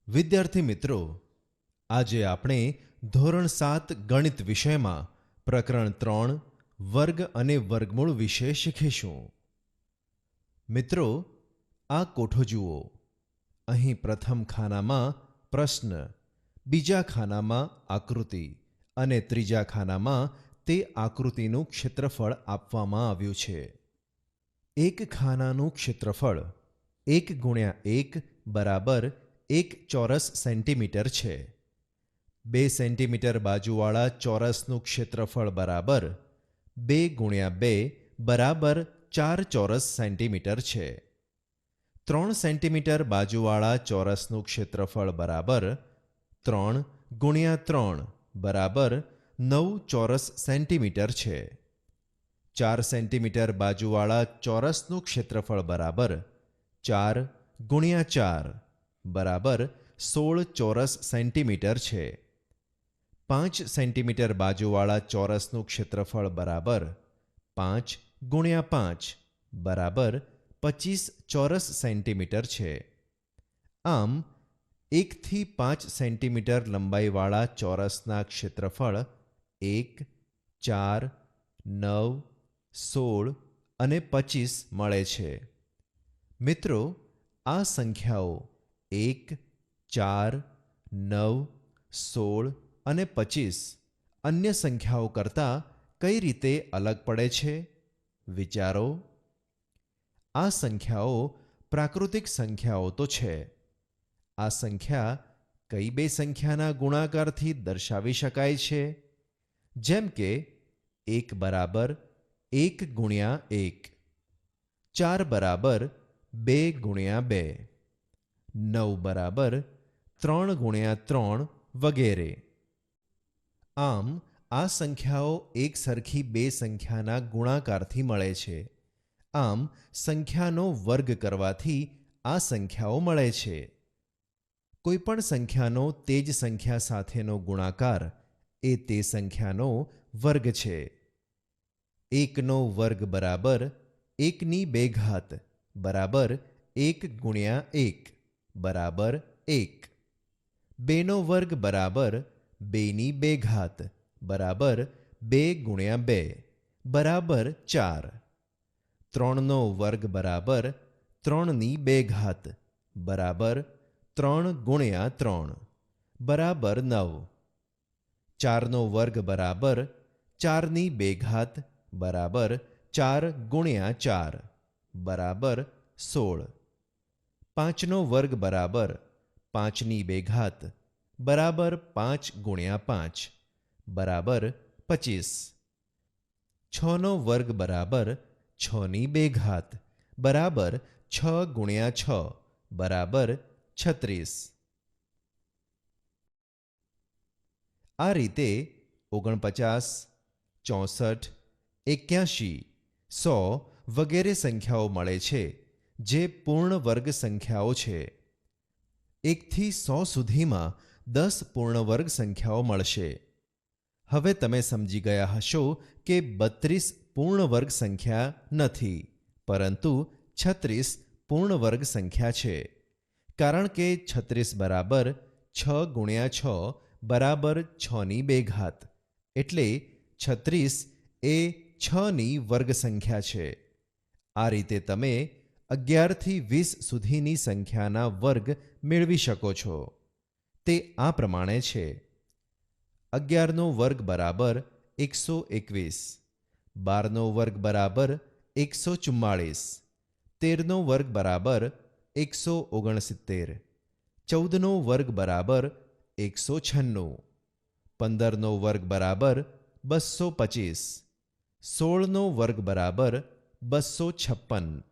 વિદ્યાર્થી મિત્રો, આજે આપણે ધોરણ 7 ગણિત વિષયમાં પ્રકરણ 3 વર્ગ અને વર્ગમૂળ વિશે શીખીશું. મિત્રો, આ કોઠો જુઓ. અહીં પ્રથમ ખાનામાં પ્રશ્ન, બીજા ખાનામાં આકૃતિ અને ત્રીજા ખાનામાં તે આકૃતિનું ક્ષેત્રફળ આપવામાં આવ્યું છે. એક ખાનાનું ક્ષેત્રફળ 1 ગુણ્યા 1 બરાબર 1 ચોરસ સેન્ટીમીટર છે. 2 સેન્ટીમીટર બાજુવાળા ચોરસનું ક્ષેત્રફળ બરાબર 2 ગુણ્યા 2 બરાબર 4 ચોરસ સેન્ટીમીટર છે. 3 સેન્ટીમીટર બાજુવાળા ચોરસનું ક્ષેત્રફળ બરાબર 3 ગુણ્યા 3 બરાબર 9 ચોરસ સેન્ટીમીટર છે. 4 સેન્ટીમીટર બાજુવાળા ચોરસનું ક્ષેત્રફળ બરાબર 4 ગુણ્યા 4 બરાબર 16 ચોરસ સેન્ટીમીટર છે. 5 સેન્ટીમીટર બાજુવાળા ચોરસનું ક્ષેત્રફળ બરાબર 5 ગુણ્યા 5 બરાબર 25 ચોરસ સેન્ટીમીટર છે. આમ 1 થી 5 સેન્ટીમીટર લંબાઈવાળા ચોરસના ક્ષેત્રફળ 1, 4, 9, 16 અને 25 મળે છે. મિત્રો, આ સંખ્યાઓ 1, 4, 9, 16 અને 25 અન્ય સંખ્યાઓ કરતાં કઈ રીતે અલગ પડે છે? વિચારો. આ સંખ્યાઓ પ્રાકૃતિક સંખ્યાઓ તો છે. આ સંખ્યા કઈ બે સંખ્યાના ગુણાકારથી દર્શાવી શકાય છે? જેમ કે 1 બરાબર 1 ગુણ્યા 1, 4 બરાબર 2 ગુણ્યા 2, 9 બરાબર 3 ગુણ્યા 3 વગેરે. આમ આ સંખ્યાઓ એક સરખી બે સંખ્યાના ગુણાકારથી મળે છે. આમ સંખ્યાનો વર્ગ કરવાથી આ સંખ્યાઓ મળે છે. કોઈપણ સંખ્યાનો તે જ સંખ્યા સાથેનો ગુણાકાર એ તે સંખ્યાનો વર્ગ છે. 1નો વર્ગ બરાબર 1ની 2 ઘાત બરાબર 1 ગુણ્યા 1 બરાબર 1. 2નો વર્ગ બરાબર 2ની 2 ઘાત બરાબર 2 ગુણ્યા 2 બરાબર 4. 3નો વર્ગ બરાબર 3ની 2 ઘાત બરાબર 3 ગુણ્યા 3 બરાબર 9. 4નો વર્ગ બરાબર 4ની 2 ઘાત બરાબર 4 ગુણ્યા 4 બરાબર 16. 5નો વર્ગ બરાબર 5ની 2 ઘાત બરાબર 5 ગુણ્યા 5 બરાબર 25. 6નો વર્ગ બરાબર 6ની 2 ઘાત બરાબર 6 ગુણ્યા 6 બરાબર 36. આ રીતે 49, 64, 81, 100 વગેરે સંખ્યાઓ મળે છે, જે પૂર્ણ વર્ગ સંખ્યાઓ છે. 1 થી 100 સુધીમાં 10 પૂર્ણ વર્ગ સંખ્યાઓ મળશે. હવે તમે સમજી ગયા હશો કે 32 પૂર્ણ વર્ગ સંખ્યા નથી, પરંતુ 36 પૂર્ણ વર્ગ સંખ્યા છે. કારણ કે 36 બરાબર 6 ગુણ્યા 6 બરાબર 6ની 2 ઘાત, એટલે 36 એ 6ની વર્ગ સંખ્યા છે. આ રીતે તમે 11 થી 20 સુધીની સંખ્યાના વર્ગ મેળવી શકો છો. તે આ પ્રમાણે છે: 11નો વર્ગ બરાબર 121, 12નો વર્ગ બરાબર 144, 13નો વર્ગ બરાબર 169, 14નો વર્ગ બરાબર 196, 15નો વર્ગ બરાબર 225, 16નો વર્ગ બરાબર 256,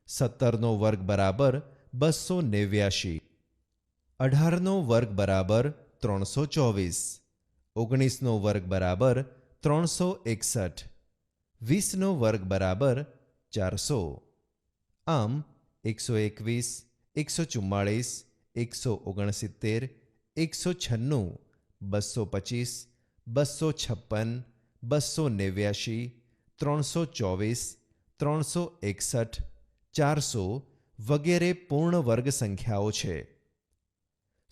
17નો વર્ગ બરાબર 289, 18નો વર્ગ બરાબર 324, 19નો વર્ગ બરાબર 361, 20નો વર્ગ બરાબર 400. આમ 121, 144, 169, 196, 225, 256, 289, 324, 361, 400 વગેરે પૂર્ણ વર્ગ સંખ્યાઓ છે.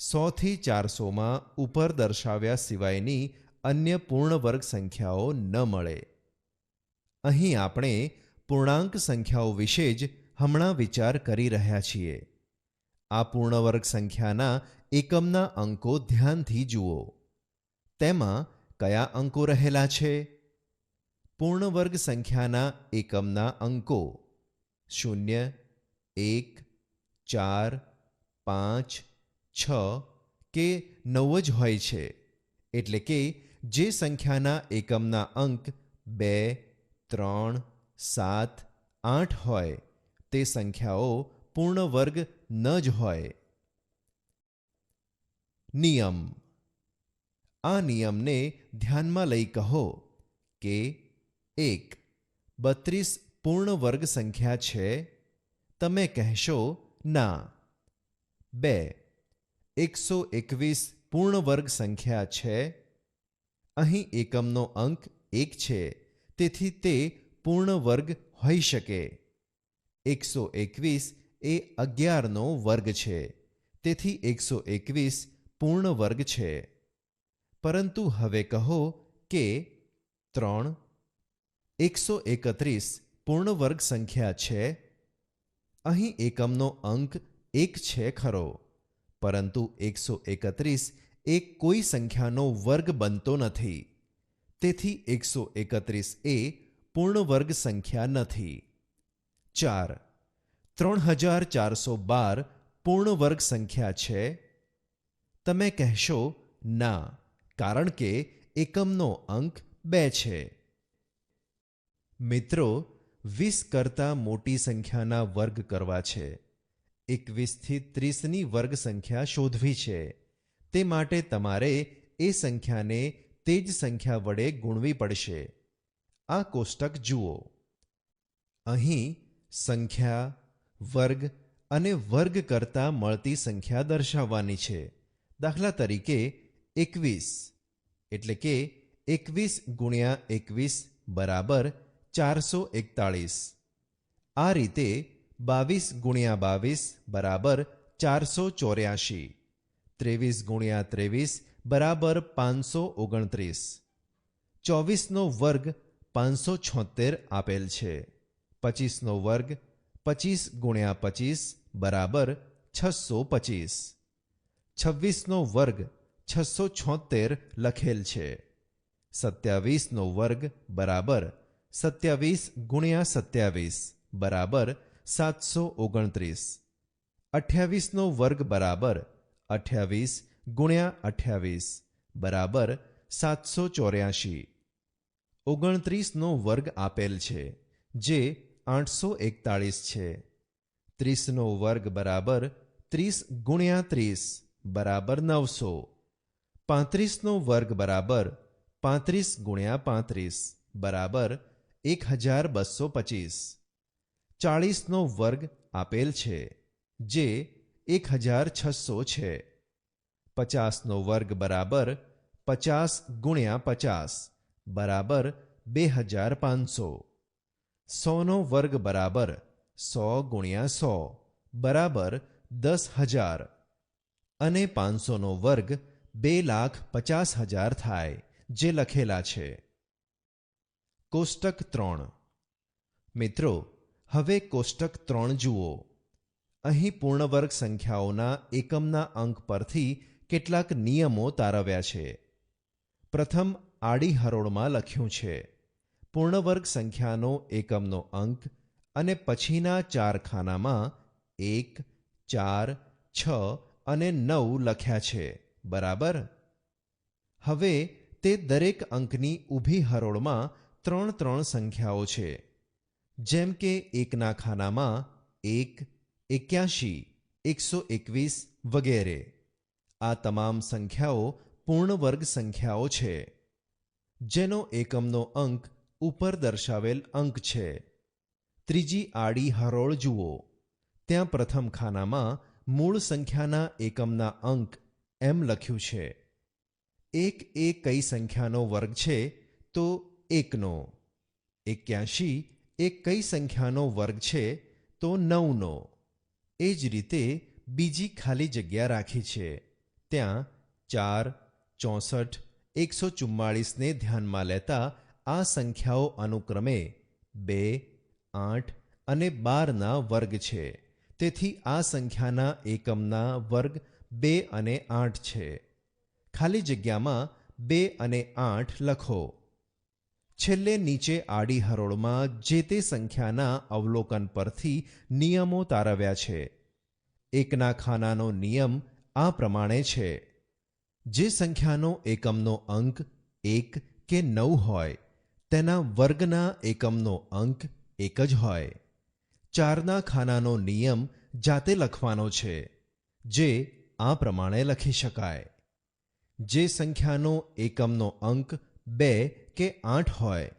100થી 400માં ઉપર દર્શાવ્યા સિવાયની અન્ય પૂર્ણ વર્ગ સંખ્યાઓ ન મળે. અહીં આપણે પૂર્ણાંક સંખ્યાઓ વિશે જ હમણાં વિચાર કરી રહ્યા છીએ. આ પૂર્ણ વર્ગ સંખ્યાના એકમના અંકો ધ્યાનથી જુઓ. તેમાં કયા અંકો રહેલા છે? પૂર્ણ વર્ગ સંખ્યાના એકમના અંકો 0, 1, 4, 5, 6 કે 9 જ હોય છે. એટલે કે જે સંખ્યાના એકમના અંક 2, 3, 7, 8 હોય તે સંખ્યાઓ પૂર્ણ વર્ગ ન જ હોય. નિયમ. આ નિયમને ધ્યાનમાં લઈ કહો કે 1. 32 પૂર્ણ વર્ગ સંખ્યા છે? તમે કહેશો ના. 2. 121 પૂર્ણ વર્ગ સંખ્યા છે? અહીં એકમનો અંક 1 છે, તેથી તે પૂર્ણ વર્ગ હોઈ શકે. 121 એ 11નો વર્ગ છે, તેથી 121 પૂર્ણ વર્ગ છે. પરંતુ હવે કહો કે 3. 131 પૂર્ણ વર્ગ સંખ્યા છે? અહીં એકમનો અંક 1 છે ખરો, પરંતુ 131 એ કોઈ સંખ્યાનો વર્ગ બનતો નથી, તેથી 131 એ પૂર્ણ વર્ગ સંખ્યા નથી. 4. 3412 પૂર્ણ વર્ગ સંખ્યા છે? તમે કહેશો ના, કારણ કે એકમનો અંક 2 છે. મિત્રો, 20 કરતાં મોટી સંખ્યાના વર્ગ કરવા છે. 21થી 30ની વર્ગ સંખ્યા શોધવી છે. તે માટે તમારે એ સંખ્યાને તે જ સંખ્યા વડે ગુણવી પડશે. આ કોષ્ટક જુઓ. અહીં સંખ્યા, વર્ગ અને વર્ગ કરતાં મળતી સંખ્યા દર્શાવવાની છે. દાખલા તરીકે 21, એટલે કે 21 ગુણ્યા 21 બરાબર 441. આ રીતે 22 ગુણ્યા 22 બરાબર 484. 23 ગુણ્યા 23 બરાબર 529. 24નો વર્ગ 576 આપેલ છે. 25નો વર્ગ 25 ગુણ્યા 25 બરાબર 625. 26નો વર્ગ 676 લખેલ છે. 27નો વર્ગ બરાબર 27 ગુણ્યા 27 બરાબર 729. 28નો વર્ગ બરાબર 28 ગુણ્યા 28 બરાબર 784. 29નો વર્ગ આપેલ છે, જે 841 છે. 30નો વર્ગ બરાબર 30 ગુણ્યા 30 બરાબર 900. 35નો વર્ગ બરાબર 35 ગુણ્યા 35 બરાબર 1225. 40નો વર્ગ આપેલ છે, જે 1600 છે. 50નો વર્ગ બરાબર 50 ગુણ્યા 50 બરાબર 2500. 100નો વર્ગ બરાબર 100 ગુણ્યા 100 બરાબર 10,000. અને 500નો વર્ગ 2,50,000 થાય, જે લખેલા છે. કોષ્ટક 3. મિત્રો, હવે કોષ્ટક 3 જુઓ. અહીં પૂર્ણવર્ગ સંખ્યાઓના એકમના અંક પરથી કેટલાક નિયમો તારવ્યા છે. પ્રથમ આડી હરોળમાં લખ્યું છે પૂર્ણવર્ગ સંખ્યાનો એકમનો અંક, અને પછીના 4 ખાનામાં 1, 4, 6 અને 9 લખ્યા છે. બરાબર? હવે તે દરેક અંકની ઊભી હરોળમાં 3 સંખ્યાઓ છે. જેમ કે 1ના ખાનામાં 1, 81, 121 વગેરે. આ તમામ સંખ્યાઓ પૂર્ણવર્ગ સંખ્યાઓ છે, જેનો એકમનો અંક ઉપર દર્શાવેલ અંક છે. ત્રીજી આડી હરોળ જુઓ. ત્યાં પ્રથમ ખાનામાં મૂળ સંખ્યાના એકમના અંક એમ લખ્યું છે. 1 એ કઈ સંખ્યાનો વર્ગ છે? તો 1નો. 81 એ કઈ સંખ્યાનો વર્ગ છે? તો 9નો. એ જ રીતે બીજી ખાલી જગ્યા રાખી છે. ત્યાં 4, 64, 144ને ધ્યાનમાં લેતા આ સંખ્યાઓ અનુક્રમે 2, 8 અને 12ના વર્ગ છે. તેથી આ સંખ્યાના એકમના વર્ગ 2 અને 8 છે. ખાલી જગ્યામાં 2 અને 8 લખો. છેલ્લે નીચે આડી હરોળમાં જે તે સંખ્યાના અવલોકન પરથી નિયમો તારવ્યા છે. એકના ખાનાનો નિયમ આ પ્રમાણે છે. જે સંખ્યાનો એકમનો અંક 1 કે 9 હોય તેના વર્ગના એકમનો અંક 1 જ હોય. 4ના ખાનાનો નિયમ જાતે લખવાનો છે, જે આ પ્રમાણે લખી શકાય. જે સંખ્યાનો એકમનો અંક 2 કે 8 હોય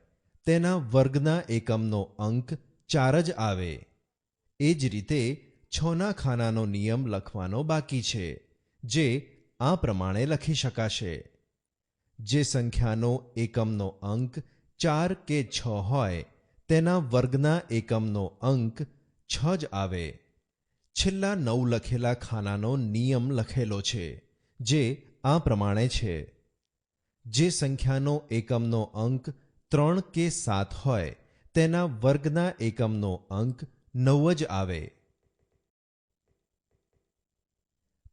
તેના વર્ગના એકમનો અંક 4 જ આવે. એ જ રીતે 6ના ખાનાનો નિયમ લખવાનો બાકી છે, જે આ પ્રમાણે લખી શકાશે. જે સંખ્યાનો એકમનો અંક 4 કે 6 હોય તેના વર્ગના એકમનો અંક 6 જ આવે. છેલ્લા 9 લખેલા ખાનાનો નિયમ લખેલો છે, જે આ પ્રમાણે છે. જે સંખ્યાનો એકમનો અંક 3 કે 7 હોય તેના વર્ગના એકમનો અંક 9 જ આવે.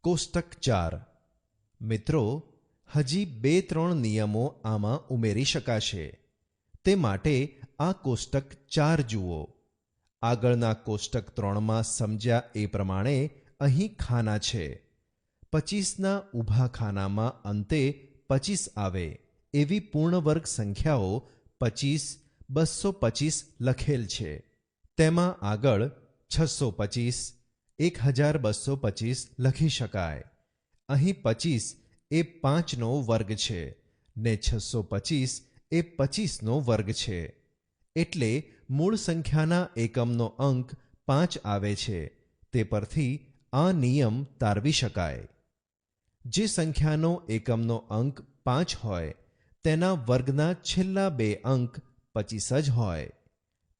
કોષ્ટક 4. મિત્રો, હજી 2-3 નિયમો આમાં ઉમેરી શકાશે. તે માટે આ કોષ્ટક 4 જુઓ. આગળના કોષ્ટક 3માં સમજ્યા એ પ્રમાણે અહીં ખાના છે. 25ના ઊભા ખાનામાં અંતે 25 આવે એવી પૂર્ણવર્ગ સંખ્યાઓ 25, 225 લખેલ છે. તેમાં આગળ 625, 1225 લખી શકાય. અહીં 25 એ 5નો વર્ગ છે ને 625 એ 25નો વર્ગ છે. એટલે મૂળ સંખ્યાના એકમનો અંક 5 આવે છે. તે પરથી આ નિયમ તારવી શકાય. જે સંખ્યાનો એકમનો અંક 5 હોય તેના વર્ગના છેલ્લા 2 અંક 25 જ હોય.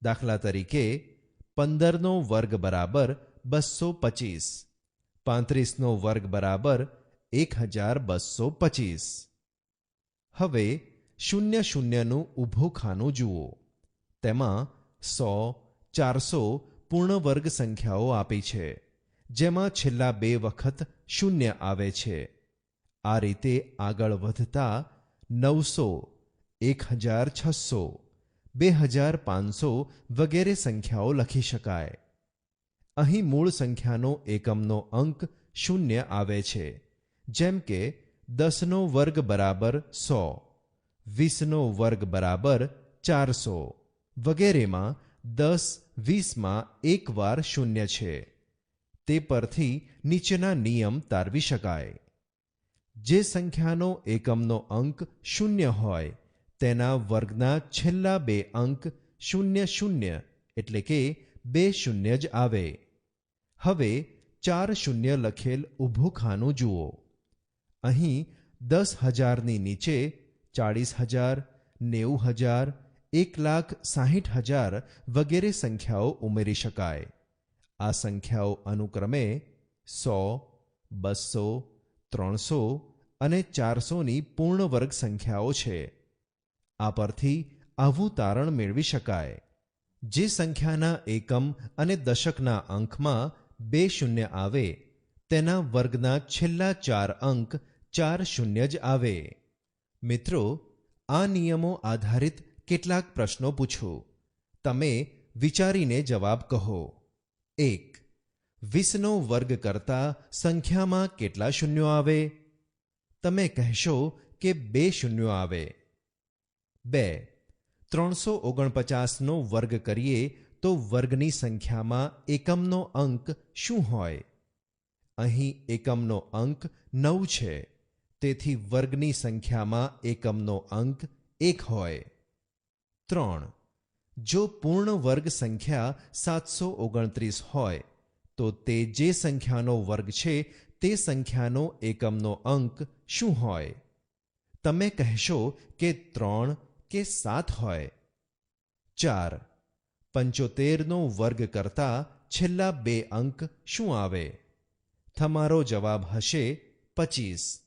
દાખલા તરીકે 15નો વર્ગ બરાબર 225, 35નો વર્ગ બરાબર 1225. હવે 00નું ઊભું ખાનું જુઓ. તેમાં 100, 400 પૂર્ણવર્ગ સંખ્યાઓ આપી છે, જેમાં છેલ્લા 2 વખત 0 આવે છે. આ રીતે આગળ વધતા 900, 1600, 2500 વગેરે સંખ્યાઓ લખી શકાય. અહીં મૂળ સંખ્યાનો એકમનો અંક 0 આવે છે, જેમ કે 10નો વર્ગ બરાબર 100, 20નો વર્ગ બરાબર 400 વગેરેમાં 10, 20માં એક વાર 0 છે. તે પરથી નીચેના નિયમ તારવી શકાય. જે સંખ્યાનો એકમનો અંક 0 હોય તેના વર્ગના છેલ્લા 2 અંક 00 એટલે કે 2 શૂન્ય જ આવે. હવે 4 શૂન્ય લખેલ ઊભું ખાનું જુઓ. અહીં 10,000ની નીચે 40,000, 90,000, 1,60,000 વગેરે સંખ્યાઓ ઉમેરી શકાય. આ સંખ્યાઓ અનુક્રમે 100, 200, 300 અને 400ની પૂર્ણવર્ગ સંખ્યાઓ છે. આ પરથી આવું તારણ મેળવી શકાય. જે સંખ્યાના એકમ અને દશકના અંકમાં 2 શૂન્ય આવે તેના વર્ગના છેલ્લા 4 અંક 4 શૂન્ય જ આવે. મિત્રો, આ નિયમો આધારિત કેટલાક પ્રશ્નો પૂછું. તમે વિચારીને જવાબ કહો. 1. 20નો વર્ગ કરતા સંખ્યામાં કેટલા શૂન્યો આવે? તમે કહેશો કે 2 શૂન્યો આવે. 2. 349નો વર્ગ કરીએ તો વર્ગની સંખ્યામાં એકમનો અંક શું હોય? અહીં એકમનો અંક 9 છે, તેથી વર્ગની સંખ્યામાં એકમનો અંક 1 હોય. 3. જો પૂર્ણ વર્ગ સંખ્યા 729 હોય તો તે જે સંખ્યાનો વર્ગ છે તે સંખ્યાનો એકમનો અંક શું હોય? તમે કહેશો કે 3 કે 7 હોય. 4. 75નો વર્ગ કરતા છેલ્લા 2 અંક શું આવે? તમારો જવાબ હશે 25.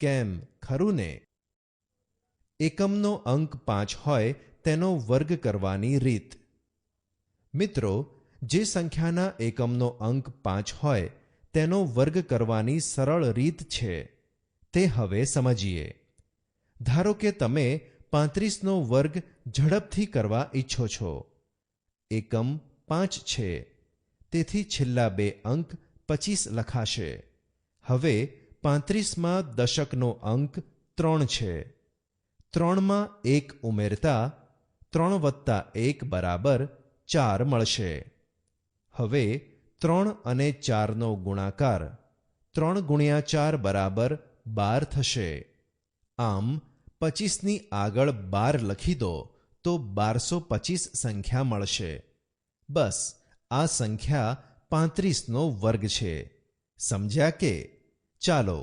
કેમ, ખરું ને? એકમનો અંક 5 હોય તેનો વર્ગ કરવાની રીત. મિત્રો, જે સંખ્યાના એકમનો અંક 5 હોય તેનો વર્ગ કરવાની સરળ રીત છે તે હવે સમજીએ. ધારો કે તમે 35નો વર્ગ ઝડપથી કરવા ઈચ્છો છો. એકમ 5 છે, તેથી છેલ્લા બે અંક 25 લખાશે. હવે 35માં દશકનો અંક 3 છે. 3માં 1 ઉમેરતા 3 વત્તા 1 બરાબર 4 મળશે. હવે 3 અને 4નો ગુણાકાર 3 ગુણ્યા 4 બરાબર 12 થશે. આમ 25ની આગળ 12 લખી દો તો 1225 સંખ્યા મળશે. બસ, આ સંખ્યા 35નો વર્ગ છે. સમજ્યા કે? ચાલો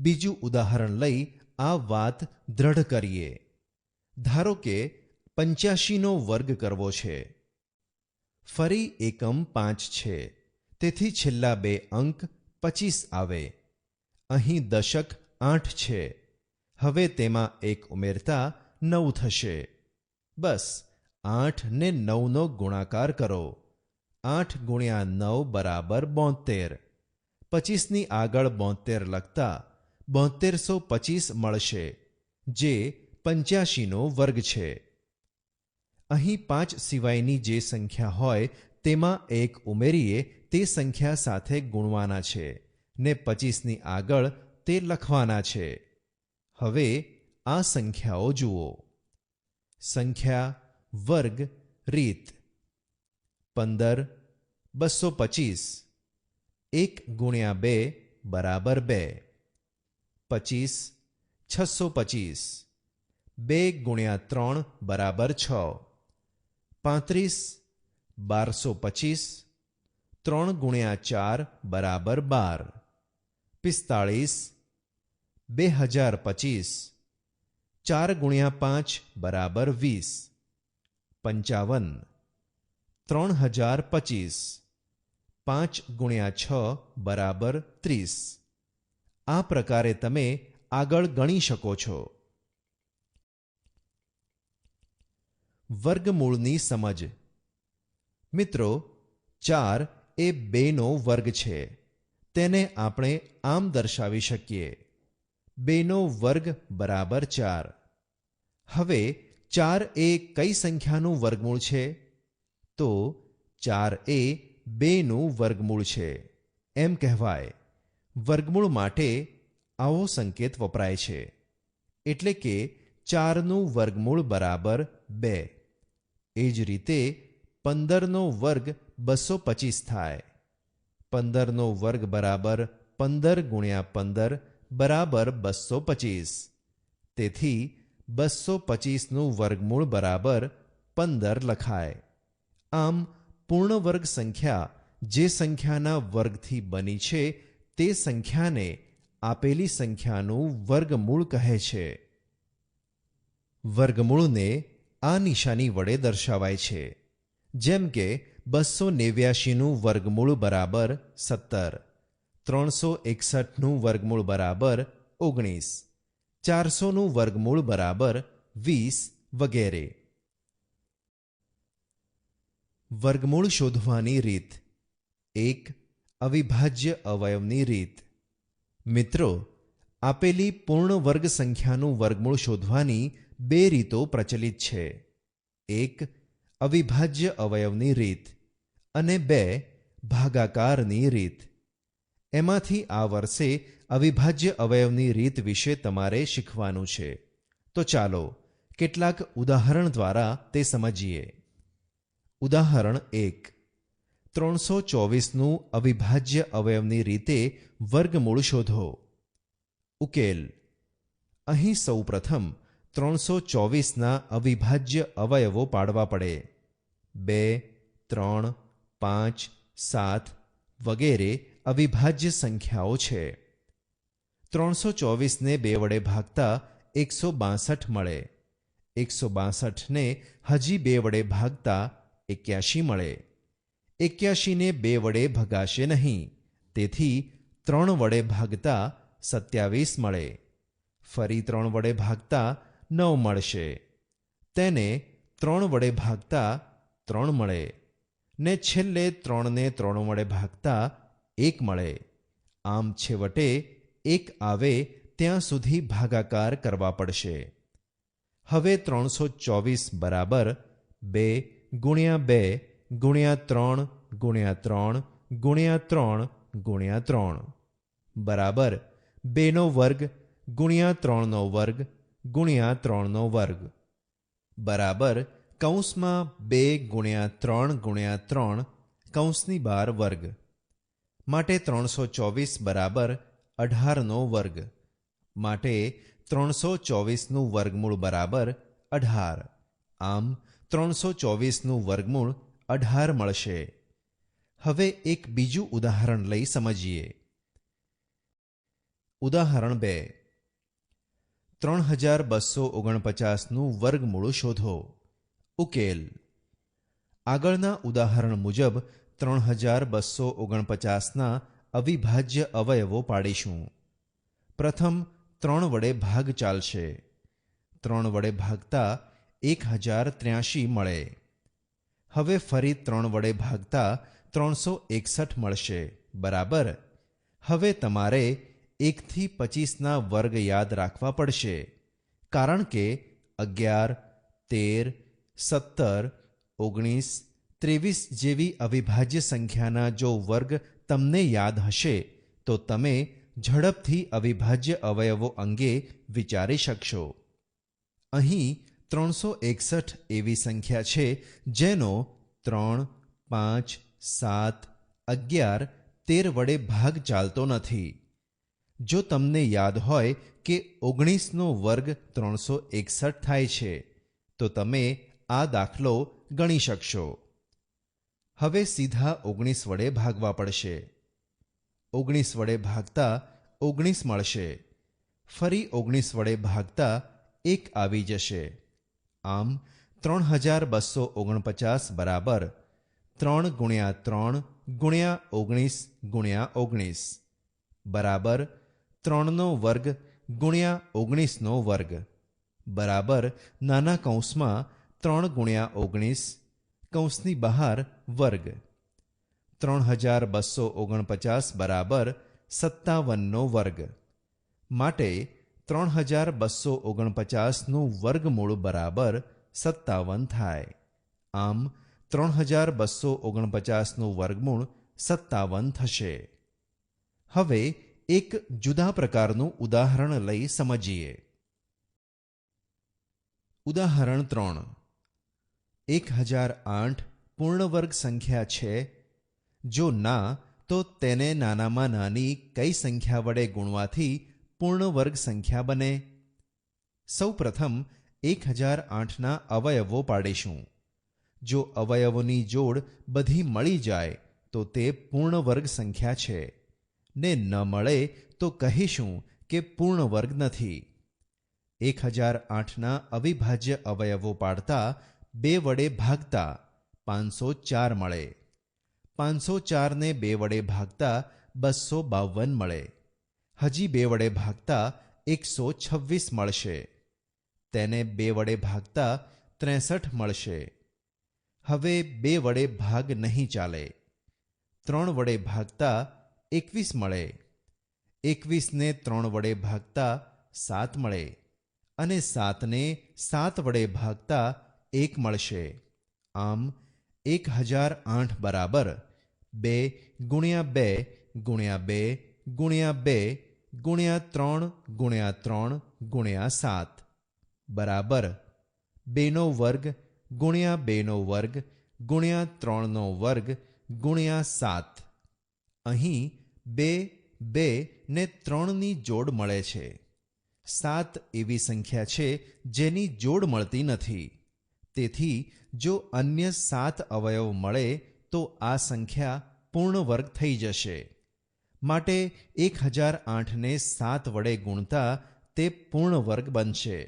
બીજું ઉદાહરણ લઈ આ વાત દ્રઢ કરીએ. ધારો કે 85નો વર્ગ કરવો છે. ફરી એકમ 5 છે, તેથી છેલ્લા બે અંક 25 આવે. અહીં દશક 8 છે. હવે તેમાં 1 ઉમેરતા 9 થશે. બસ, 8 ને 9નો ગુણાકાર કરો. 8 ગુણ્યા 9 બરાબર 72. 25ની આગળ 72 લખતા 7225 મળશે, જે 85નો વર્ગ છે. અહીં 5 સિવાયની જે સંખ્યા હોય તેમાં 1 ઉમેરીએ તે સંખ્યા સાથે ગુણવાના છે ને 25ની આગળ તે લખવાના છે. હવે આ સંખ્યાઓ જુઓ. સંખ્યા વર્ગ રીત. 15 225. 1 ગુણ્યા 2 બરાબર 2. 25 625. 2 ગુણ્યા 3 બરાબર 6. 35 1225. 3 ગુણ્યા 4 બરાબર 12. 45 2025. 4 ગુણ્યા 5 બરાબર 20. 55 3025. 5 ગુણ્યા 6 બરાબર 30. આ પ્રકારે તમે આગળ ગણી શકો છો. વર્ગમૂળની સમજ. મિત્રો, 4 એ 2નો વર્ગ છે. તેને આપણે આમ દર્શાવી શકીએ: 2નો વર્ગ બરાબર 4. હવે 4 એ કઈ સંખ્યાનું વર્ગમૂળ છે? તો 4 એ 2નું વર્ગમૂળ છે એમ કહેવાય. વર્ગમૂળ માટે આવો સંકેત વપરાય છે. એટલે કે 4નું વર્ગમૂળ બરાબર 2. એ જ રીતે 15નો વર્ગ 225 થાય. 15નો વર્ગ બરાબર 15 ગુણ્યા 15 બરાબર 225. તેથી 225નું વર્ગમૂળ બરાબર 15 લખાય. આમ પૂર્ણ વર્ગ સંખ્યા જે સંખ્યાના વર્ગથી બની છે તે સંખ્યાને આપેલી સંખ્યાનું વર્ગમૂળ કહે છે. વર્ગમૂળને આ નિશાની વડે દર્શાવાય છે. જેમ કે 289નું વર્ગમૂળ બરાબર 17. 361નું વર્ગમૂળ બરાબર 19. 400નું વર્ગમૂળ બરાબર 20 વગેરે. વર્ગમૂળ શોધવાની રીત. 1. અવિભાજ્ય અવયવની રીત. મિત્રો, આપેલી પૂર્ણ વર્ગ સંખ્યાનું વર્ગમૂળ શોધવાની બે રીતો પ્રચલિત છે. 1. અવિભાજ્ય અવયવની રીત અને 2. ભાગાકારની રીત. એમાંથી આ વર્ષે અવિભાજ્ય અવયવની રીત વિશે તમારે શીખવાનું છે. તો ચાલો કેટલાક ઉદાહરણ દ્વારા તે સમજીએ. ઉદાહરણ 1. 324નું અવિભાજ્ય અવયવની રીતે વર્ગમૂળ શોધો. ઉકેલ. અહીં સૌપ્રથમ 324ના અવિભાજ્ય અવયવો પાડવા પડે. 2, 3, 5, 7 વગેરે અવિભાજ્ય સંખ્યાઓ છે. 324ને 2 વડે ભાગતા 162 મળે. 162ને હજી 2 વડે ભાગતા 81 મળે. 81ને 2 વડે ભગાશે નહીં, તેથી 3 વડે ભાગતા 27 મળે. ફરી 3 વડે ભાગતા 9 મળશે. તેને 3 વડે ભાગતા 3 મળે. ને છેલ્લે 3 ને 3 વડે ભાગતા 1 મળે. આમ છેવટે 1 આવે ત્યાં સુધી ભાગાકાર કરવા પડશે. હવે 324 બરાબર 2 ગુણ્યા 2 ગુણ્યા 3 ગુણ્યા 3 ગુણ્યા 3 ગુણ્યા 3 બરાબર 2નો વર્ગ ગુણ્યા 3નો વર્ગ ગુણ્યા 3નો વર્ગ બરાબર કૌંસમાં 2 ગુણ્યા 3 ગુણ્યા 3 કૌંસની બહાર વર્ગ. માટે 324 બરાબર 18નો વર્ગ. માટે 324નું વર્ગમૂળ બરાબર 18. આમ 324નું વર્ગમૂળ 18 મળશે. હવે એક બીજું ઉદાહરણ લઈ સમજીએ. ઉદાહરણ 2. 3249નું વર્ગમૂળ શોધો. ઉકેલ. આગળના ઉદાહરણ મુજબ 3249ના અવિભાજ્ય અવયવો પાડીશું. પ્રથમ 3 વડે ભાગ ચાલશે. 3 વડે ભાગતા 1083 મળે. હવે ફરી 3 વડે ભાગતા 361 મળશે. બરાબર. હવે તમારે 1 થી 25ના વર્ગ યાદ રાખવા પડશે, કારણ કે 11, 13, 17, 19, 23 જેવી અવિભાજ્ય સંખ્યાના જો વર્ગ તમને યાદ હશે તો તમે ઝડપથી અવિભાજ્ય અવયવો અંગે વિચારી શકશો. અહીં 361 એવી સંખ્યા છે જેનો 3, 5, 7, 11, 13 વડે ભાગ ચાલતો નથી. જો તમને યાદ હોય કે 19નો વર્ગ 361 થાય છે તો તમે આ દાખલો ગણી શકશો. હવે સીધા 19 વડે ભાગવા પડશે. 19 વડે ભાગતા 19 મળશે. ફરી 19 વડે ભાગતા 1 આવી જશે. આમ 3249 બરાબર 3 ગુણ્યા 3 ગુણ્યા 19 ગુણ્યા 19 બરાબર 3નો વર્ગ ગુણ્યા 19નો વર્ગ બરાબર નાના કૌંસમાં 3 ગુણ્યા 19 કૌંસની બહાર વર્ગ. 3249 બરાબર 57નો વર્ગ. માટે 3249નું વર્ગમૂળ બરાબર 57 થાય. આમ 3249નું વર્ગમૂળ 57 થશે. હવે એક જુદા પ્રકારનું ઉદાહરણ લઈ સમજીએ. ઉદાહરણ 3. 1008 પૂર્ણવર્ગ સંખ્યા છે? જો ના, તો તેને નાનામાં નાની કઈ સંખ્યા વડે ગુણવાથી પૂર્ણવર્ગ સંખ્યા બને? સૌ પ્રથમ 1008ના અવયવો પાડીશું. જો અવયવોની જોડ બધી મળી જાય તો તે પૂર્ણવર્ગ સંખ્યા છે, ને ન મળે તો કહીશું કે પૂર્ણવર્ગ નથી. 1008ના અવિભાજ્ય અવયવો પાડતા 2 વડે ભાગતા 504 મળે. 504ને 2 વડે ભાગતા 252 મળે. હજી 2 વડે ભાગતા 126 મળશે. તેને 2 વડે ભાગતા 63 મળશે. હવે 2 વડે ભાગ નહીં ચાલે. 3 વડે ભાગતા 21 મળે. 21ને 3 વડે ભાગતા 7 મળે. અને 7ને 7 વડે ભાગતા 1 મળશે. આમ 1008 બરાબર 2 ગુણ્યા 2 ગુણ્યા 2 ગુણ્યા 2 ગુણ્યા 3 ગુણ્યા 3 ગુણ્યા 7 બરાબર 2નો વર્ગ ગુણ્યા 2નો વર્ગ ગુણ્યા 3નો વર્ગ ગુણ્યા 7. અહીં 2, 2 ને 3ની જોડ મળે છે. 7 એવી સંખ્યા છે જેની જોડ મળતી નથી. તેથી જો અન્ય 7 અવયવ મળે તો આ સંખ્યા પૂર્ણ વર્ગ થઈ જશે. માટે 1008ને 7 વડે ગુણતા તે પૂર્ણ વર્ગ બનશે.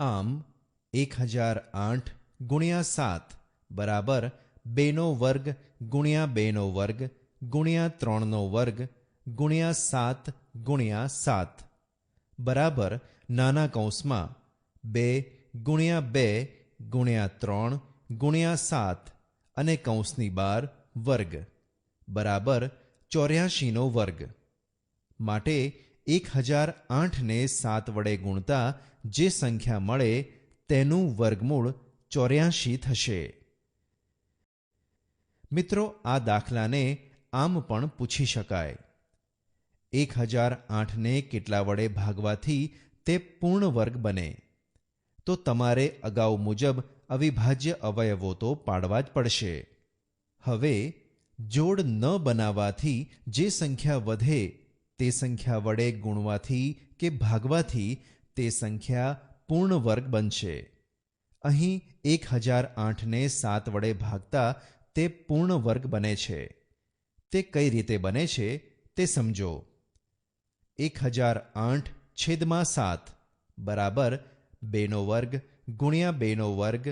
આમ 1008 ગુણ્યા 7 બરાબર 2નો વર્ગ ગુણ્યા 2નો વર્ગ ગુણ્યા 3નો વર્ગ ગુણ્યા 7 ગુણ્યા 7 બરાબર નાના કૌંસમાં 2 ગુણ્યા 2 ગુણ્યા 3 ગુણ્યા 7 અને કૌંસની બહાર વર્ગ બરાબર 84નો વર્ગ. માટે 1008ને 7 વડે ગુણતા જે સંખ્યા મળે તેનું વર્ગમૂળ 84 થશે. મિત્રો, આ દાખલાને આમ પણ પૂછી શકાય. 1008ને કેટલા વડે ભાગવાથી તે પૂર્ણ વર્ગ બને? તો તમારે અગાઉ મુજબ અવિભાજ્ય અવયવો તો પાડવા જ પડશે. હવે જોડ ન બનાવવાથી જે સંખ્યા વધે તે સંખ્યા વડે ગુણવાથી કે ભાગવાથી તે સંખ્યા પૂર્ણ વર્ગ બનશે. અહીં 1008ને 7 વડે ભાગતા તે પૂર્ણ વર્ગ બને છે. તે કઈ રીતે બને છે તે સમજો. 1008 છેદમાં 7 બરાબર 2નો વર્ગ ગુણ્યા 2નો વર્ગ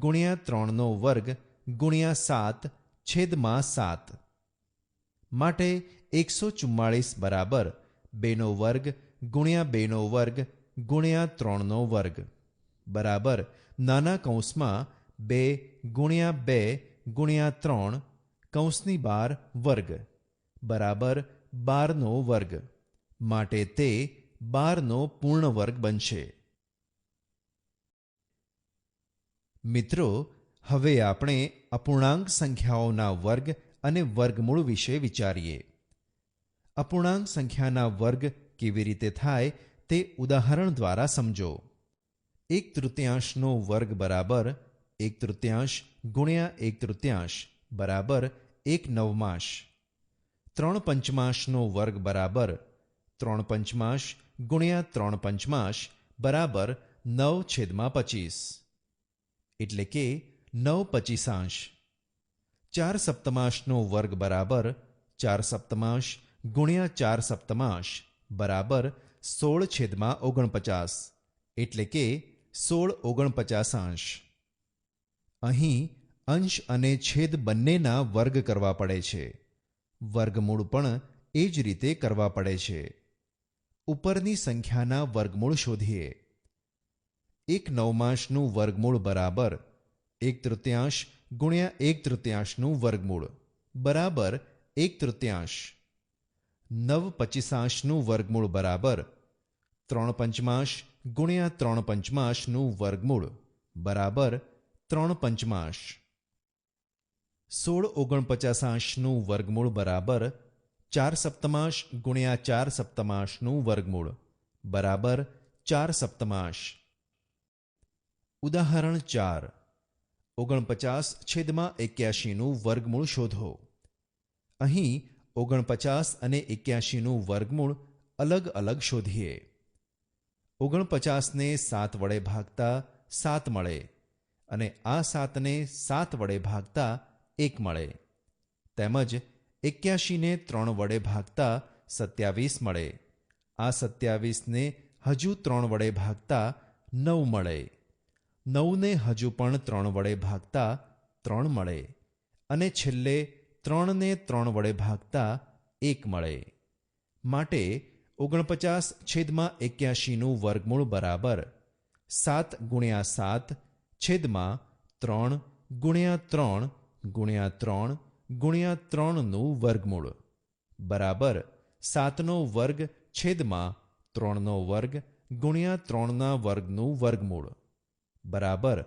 ગુણ્યા 3નો વર્ગ ગુણ્યા 7 છેદમાં 7. માટે 144 બરાબર 2નો વર્ગ ગુણ્યા 2નો વર્ગ ગુણ્યા 3નો વર્ગ બરાબર નાના કૌંસમાં 2 ગુણ્યા 2 ગુણ્યા 3 કૌંસની બહાર વર્ગ બરાબર 12નો વર્ગ. માટે તે 12નો પૂર્ણ વર્ગ બનશે. મિત્રો, હવે આપણે અપૂર્ણાંક સંખ્યાઓના વર્ગ અને વર્ગમૂળ વિશે વિચારીએ. અપૂર્ણાંક સંખ્યાના વર્ગ કેવી રીતે થાય તે ઉદાહરણ દ્વારા સમજો. 1/3નો વર્ગ બરાબર 1/3 ગુણ્યા 1/3 બરાબર 1/9. 3/5નો વર્ગ બરાબર 3/5 ગુણ્યા 3/5 બરાબર 9/25 એટલે કે 9/25. 4/7નો વર્ગ બરાબર 4/7 ગુણ્યા 4/7 બરાબર 16/49 એટલે કે 16/49. અહીં અંશ અને છેદ બંનેના વર્ગ કરવા પડે છે. વર્ગમૂળ પણ એ જ રીતે કરવા પડે છે. ઉપરની સંખ્યાના વર્ગમૂળ શોધીએ. 1/9નું વર્ગમૂળ બરાબર 1/3 ગુણ્યા 1/3નું વર્ગમૂળ બરાબર 1/3. 9/25નું વર્ગમૂળ બરાબર 3/5 ગુણ્યા 3/5નું વર્ગમૂળ બરાબર 3/5. 16/49નું વર્ગમૂળ બરાબર 4/7 ગુણ્યા 4/7નું વર્ગમૂળ બરાબર 4/7. ઉદાહરણ 4. 49/81નું વર્ગમૂળ શોધો. અહીં 49 અને 81નું વર્ગમૂળ અલગ અલગ શોધીએ. 49ને 7 વડે ભાગતા 7 મળે અને આ 7ને 7 વડે ભાગતા 1 મળે. તેમજ 81ને 3 વડે ભાગતા 27 મળે. આ 27ને હજુ 3 વડે ભાગતા 9 મળે. 9ને હજુ પણ 3 વડે ભાગતા 3 મળે અને છેલ્લે 3ને 3 વડે ભાગતા 1 મળે. માટે 49/81નું વર્ગમૂળ બરાબર 7 ગુણ્યા 7 છેદમાં 3 ગુણ્યા 3 ગુણ્યા 3 ગુણ્યા 3નું વર્ગમૂળ બરાબર 7નો વર્ગ છેદમાં 3નો વર્ગ ગુણ્યા 3ના વર્ગનું વર્ગમૂળ બરાબર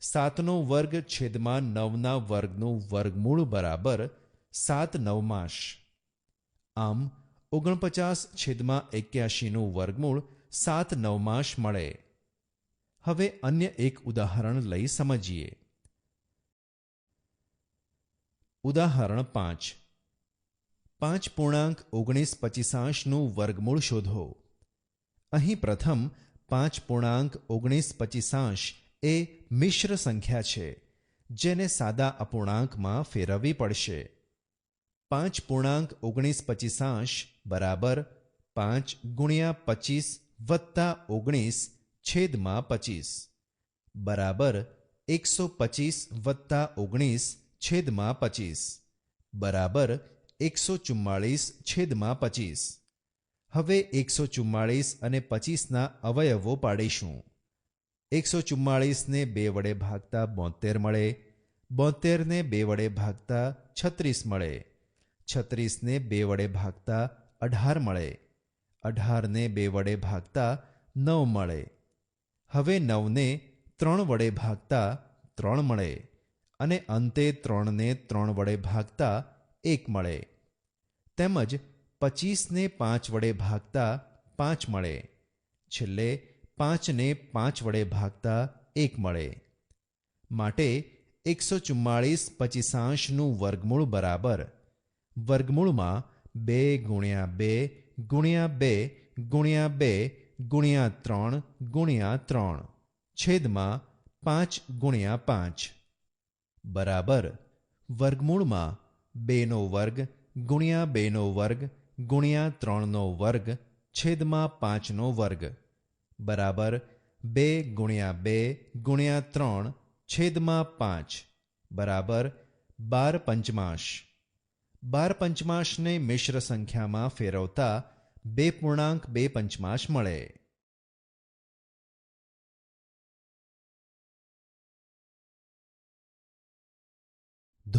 7નો વર્ગ છેદમાં 9ના વર્ગનું વર્ગમૂળ બરાબર 7/9. આમ 49/81નું વર્ગમૂળ 7/9 મળે. હવે અન્ય એક ઉદાહરણ લઈ સમજીએ. ઉદાહરણ 5. 5.1925નું વર્ગમૂળ શોધો. અહીં પ્રથમ 5.1925 એ મિશ્ર સંખ્યા છે જેને સાદા અપૂર્ણાંકમાં ફેરવવી પડશે. 5.1925 બરાબર 5 ગુણ્યા 25 વત્તા 19 છેદમાં 25 બરાબર 125 વત્તા 19 છેદમાં 25 બરાબર 144 છેદમાં 25. હવે 144 અને 25ના અવયવો પાડીશું. 144ને 2 વડે ભાગતા 72 મળે, 72ને 2 વડે ભાગતા 36 મળે, 36ને 2 વડે ભાગતા 18 મળે, 18ને 2 વડે ભાગતા 9 મળે. હવે 9ને 3 વડે ભાગતા 3 મળે અને અંતે 3ને 3 વડે ભાગતા 1 મળે. તેમજ 25ને 5 વડે ભાગતા 5 મળે. છેલ્લે 5ને 5 વડે ભાગતા 1 મળે. માટે 144 25નું વર્ગમૂળ બરાબર વર્ગમૂળમાં 2 ગુણ્યા 2 ગુણ્યા 2 ગુણ્યા 2 ગુણ્યા 3 ગુણ્યા 3 છેદમાં 5 ગુણ્યા 5 બરાબર વર્ગમૂળમાં 2નો વર્ગ ગુણ્યા 2નો વર્ગ ગુણ્યા 3નો વર્ગ છેદમાં 5નો વર્ગ બરાબર 2 ગુણ્યા 2 ગુણ્યા 3 છેદમાં 5 બરાબર 12 પંચમાંશ. 12 પંચમાંશને મિશ્ર સંખ્યામાં ફેરવતા 2.2 પંચમાંશ મળે.